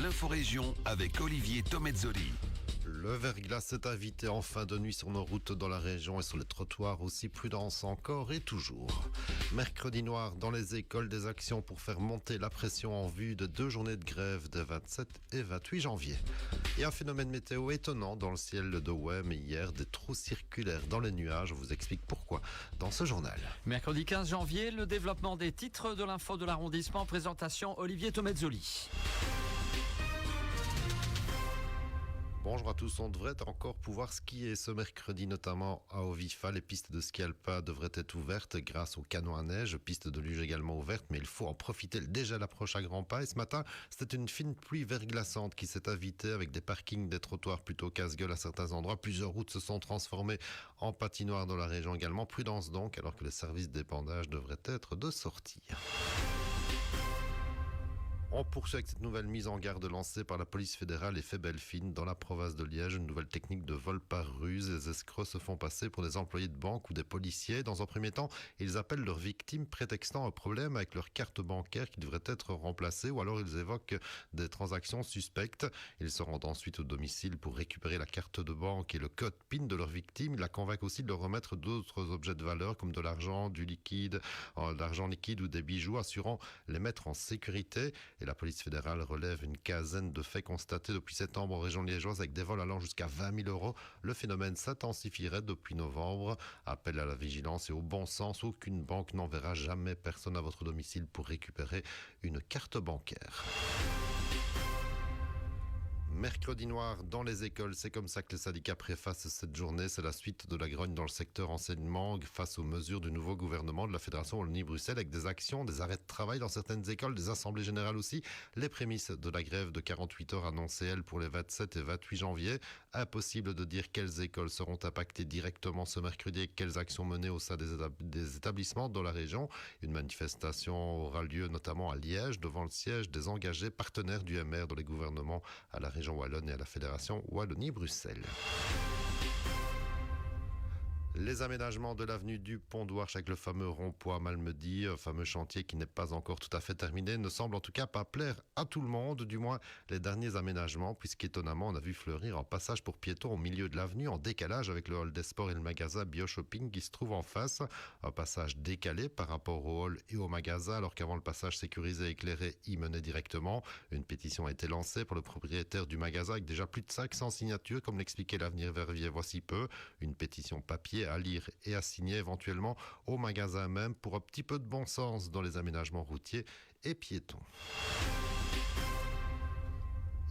L'inforégion avec Olivier Tomezzoli. Le verglas est invité en fin de nuit sur nos routes dans la région et sur les trottoirs aussi. Prudence encore et toujours. Mercredi noir dans les écoles, des actions pour faire monter la pression en vue de 2 journées de grève des 27 et 28 janvier. Et un phénomène météo étonnant dans le ciel de Wem hier, des trous circulaires dans les nuages. On vous explique pourquoi dans ce journal. Mercredi 15 janvier, le développement des titres de l'info de l'arrondissement. Présentation Olivier Tomezzoli. Bonjour à tous, on devrait encore pouvoir skier ce mercredi, notamment à Ovifa. Les pistes de ski alpin devraient être ouvertes grâce au canon à neige, pistes de luge également ouvertes, mais il faut en profiter. Le dégel approche à grands pas et ce matin, c'était une fine pluie verglaçante qui s'est invitée avec des parkings, des trottoirs plutôt casse-gueule à certains endroits. Plusieurs routes se sont transformées en patinoire dans la région également. Prudence donc, alors que les services d'épandage devraient être de sortie. On poursuit avec cette nouvelle mise en garde lancée par la police fédérale et fait belle fine dans la province de Liège. Une nouvelle technique de vol par ruse. Les escrocs se font passer pour des employés de banque ou des policiers. Dans un premier temps, ils appellent leurs victimes prétextant un problème avec leur carte bancaire qui devrait être remplacée, ou alors ils évoquent des transactions suspectes. Ils se rendent ensuite au domicile pour récupérer la carte de banque et le code PIN de leur victime. Ils la convainquent aussi de leur remettre d'autres objets de valeur comme de l'argent, du liquide, l'argent liquide ou des bijoux, assurant les mettre en sécurité. Et la police fédérale relève une quinzaine de faits constatés depuis septembre en région liégeoise avec des vols allant jusqu'à 20 000 euros. Le phénomène s'intensifierait depuis novembre. Appel à la vigilance et au bon sens. Aucune banque n'enverra jamais personne à votre domicile pour récupérer une carte bancaire. Mercredi noir dans les écoles, c'est comme ça que les syndicats préfacent cette journée. C'est la suite de la grogne dans le secteur enseignement face aux mesures du nouveau gouvernement de la Fédération Wallonie-Bruxelles avec des actions, des arrêts de travail dans certaines écoles, des assemblées générales aussi. Les prémices de la grève de 48 heures annoncées, elles, pour les 27 et 28 janvier. Impossible de dire quelles écoles seront impactées directement ce mercredi et quelles actions menées au sein des établissements dans la région. Une manifestation aura lieu notamment à Liège devant le siège des engagés partenaires du MR dans les gouvernements à la région Wallonne et à la Fédération Wallonie-Bruxelles. Les aménagements de l'avenue du Pont-d'Ouarche avec le fameux rond-point Malmedy, fameux chantier qui n'est pas encore tout à fait terminé, ne semble en tout cas pas plaire à tout le monde, du moins les derniers aménagements, puisqu'étonnamment on a vu fleurir un passage pour piétons au milieu de l'avenue en décalage avec le hall des sports et le magasin Bio-Shopping qui se trouve en face. Un passage décalé par rapport au hall et au magasin, alors qu'avant le passage sécurisé et éclairé y menait directement. Une pétition a été lancée par le propriétaire du magasin avec déjà plus de 500 signatures, comme l'expliquait l'Avenir Verviers voici peu. Une pétition papier à lire et à signer éventuellement au magasin même pour un petit peu de bon sens dans les aménagements routiers et piétons.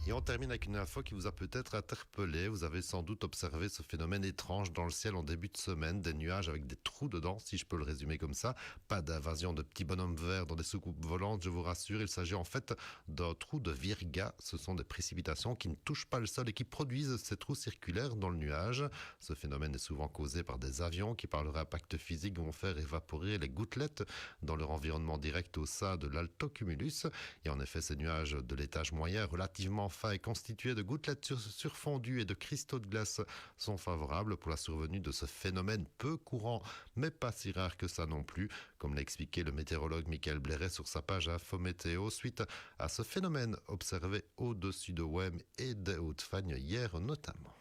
Et on termine avec une info qui vous a peut-être interpellé. Vous avez sans doute observé ce phénomène étrange dans le ciel en début de semaine. Des nuages avec des trous dedans, si je peux le résumer comme ça. Pas d'invasion de petits bonhommes verts dans des soucoupes volantes, je vous rassure. Il s'agit en fait d'un trou de virga. Ce sont des précipitations qui ne touchent pas le sol et qui produisent ces trous circulaires dans le nuage. Ce phénomène est souvent causé par des avions qui, par leur impact physique, vont faire évaporer les gouttelettes dans leur environnement direct au sein de l'altocumulus. Et en effet, ces nuages de l'étage moyen, relativement fin et constitués de gouttelettes surfondues et de cristaux de glace sont favorables pour la survenue de ce phénomène peu courant, mais pas si rare que ça non plus, comme l'a expliqué le météorologue Michael Blairet sur sa page Info Météo, suite à ce phénomène observé au-dessus de Wem et des Hautes-Fagnes hier notamment.